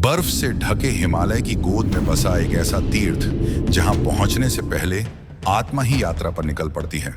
बर्फ से ढके हिमालय की गोद में बसा एक ऐसा तीर्थ जहां पहुंचने से पहले आत्मा ही यात्रा पर निकल पड़ती है।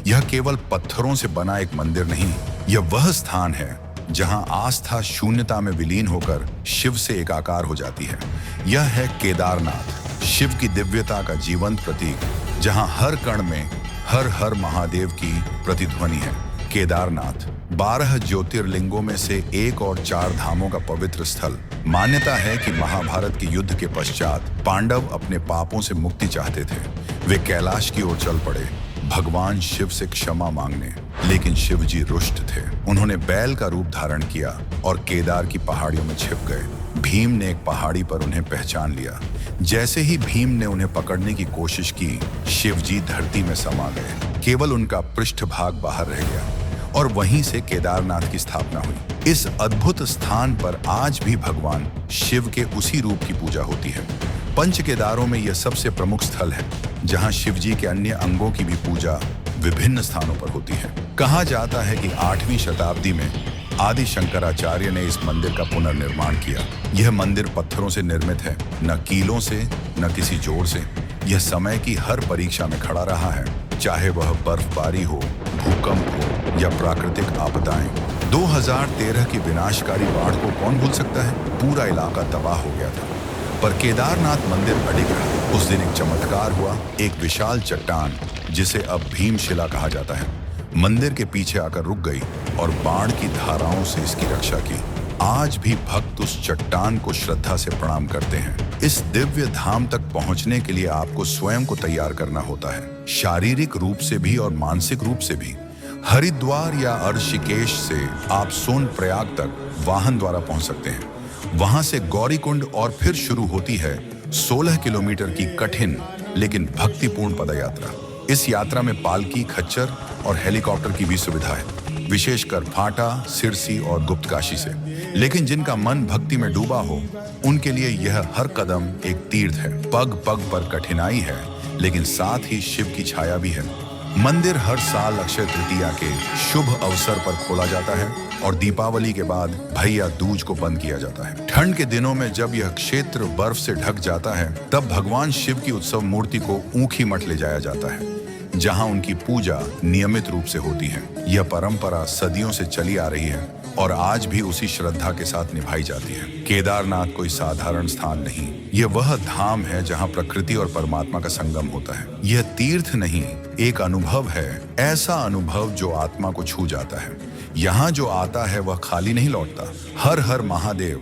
यह केवल पत्थरों से बना एक मंदिर नहीं, यह वह स्थान है जहां आस्था शून्यता में विलीन होकर शिव से एकाकार हो जाती है। यह है केदारनाथ, शिव की दिव्यता का जीवंत प्रतीक, जहां हर कण में हर हर महादेव की प्रतिध्वनि है। केदारनाथ 12 ज्योतिर्लिंगों में से एक और 4 धामों का पवित्र स्थल। मान्यता है कि महाभारत के युद्ध के पश्चात पांडव अपने पापों से मुक्ति चाहते थे। वे कैलाश की ओर चल पड़े भगवान शिव से क्षमा मांगने, लेकिन शिव जी रुष्ट थे। उन्होंने बैल का रूप धारण किया और केदार की पहाड़ियों में छिप गए। भीम ने एक पहाड़ी पर उन्हें पहचान लिया। जैसे ही भीम ने उन्हें पकड़ने की कोशिश की, शिव जी धरती में समा गए। केवल उनका पृष्ठभाग बाहर रह गया और वहीं से केदारनाथ की स्थापना हुई। इस अद्भुत स्थान पर आज भी भगवान शिव के उसी रूप की पूजा होती है। पंच केदारों में यह सबसे प्रमुख स्थल है जहां शिव जी के अन्य अंगों की भी पूजा विभिन्न स्थानों पर होती है। कहा जाता है कि 8वीं शताब्दी में आदि शंकराचार्य ने इस मंदिर का पुनर्निर्माण किया। यह मंदिर पत्थरों से निर्मित है, न कीलों से, न किसी जोड़ से। यह समय की हर परीक्षा में खड़ा रहा है, चाहे वह बर्फबारी हो, भूकंप हो या प्राकृतिक आपदाएं। 2013 की विनाशकारी बाढ़ को कौन भूल सकता है? पूरा इलाका तबाह हो गया था, पर केदारनाथ मंदिर अडिग रहा। उस दिन एक चमत्कार हुआ। एक विशाल चट्टान, जिसे अब भीमशिला कहा जाता है, मंदिर के पीछे आकर रुक गई और बाढ़ की धाराओं से इसकी रक्षा की। आज भी भक्त उस चट्टान को श्रद्धा से प्रणाम करते हैं। इस दिव्य धाम तक पहुंचने के लिए आपको स्वयं को तैयार करना होता है, शारीरिक रूप से भी और मानसिक रूप से भी। हरिद्वार या ऋषिकेश से आप सोनप्रयाग तक वाहन द्वारा पहुंच सकते हैं। वहां से गौरीकुंड और फिर शुरू होती है 16 किलोमीटर की कठिन लेकिन भक्तिपूर्ण पदयात्रा। इस यात्रा में पालकी, खच्चर और हेलीकॉप्टर की भी सुविधा है, विशेषकर फाटा, सिरसी और गुप्तकाशी से। लेकिन जिनका मन भक्ति में डूबा हो, उनके लिए यह हर कदम एक तीर्थ है। पग पग पर कठिनाई है, लेकिन साथ ही शिव की छाया भी है। मंदिर हर साल अक्षय तृतीया के शुभ अवसर पर खोला जाता है और दीपावली के बाद भैया दूज को बंद किया जाता है। ठंड के दिनों में जब यह क्षेत्र बर्फ से ढक जाता है, तब भगवान शिव की उत्सव मूर्ति को ऊखी मठ ले जाया जाता है, जहां उनकी पूजा नियमित रूप से होती है। यह परंपरा सदियों से चली आ रही है और आज भी उसी श्रद्धा के साथ निभाई जाती है। केदारनाथ कोई साधारण स्थान नहीं, यह वह धाम है जहां प्रकृति और परमात्मा का संगम होता है। यह तीर्थ नहीं, एक अनुभव है, ऐसा अनुभव जो आत्मा को छू जाता है। यहाँ जो आता है वह खाली नहीं लौटता। हर हर महादेव।